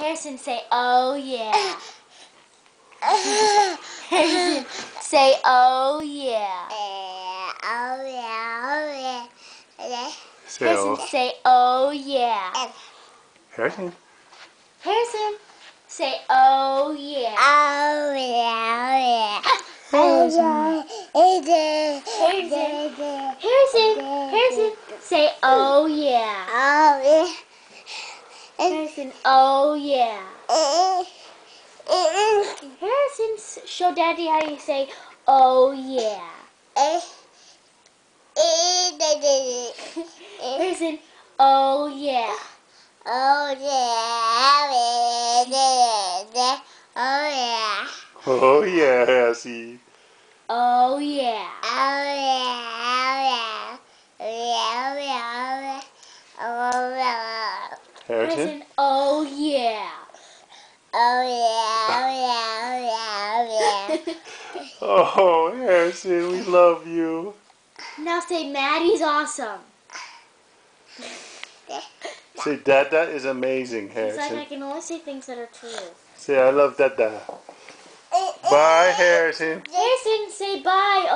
Harrison, say, oh yeah. Harrison, say, oh yeah. Oh yeah, oh yeah. Harrison, say, oh yeah. Harrison. Harrison, say, oh yeah. Oh yeah, oh yeah. Harrison, say, oh yeah. Oh yeah. Harrison, oh yeah. Harrison, show Daddy how you say, oh yeah. Harrison, oh yeah. Oh yeah, oh yeah. Oh yeah, Harry. Oh yeah. Oh yeah, oh yeah, oh yeah. Harrison. Harrison, oh yeah. Oh yeah, oh yeah. Oh, Harrison, we love you. Now say, Maddie's awesome. Say, Dada is amazing, He's like, I Harrison. can only say things that are true. Say, I love Dada. Bye, Harrison. Harrison, say bye.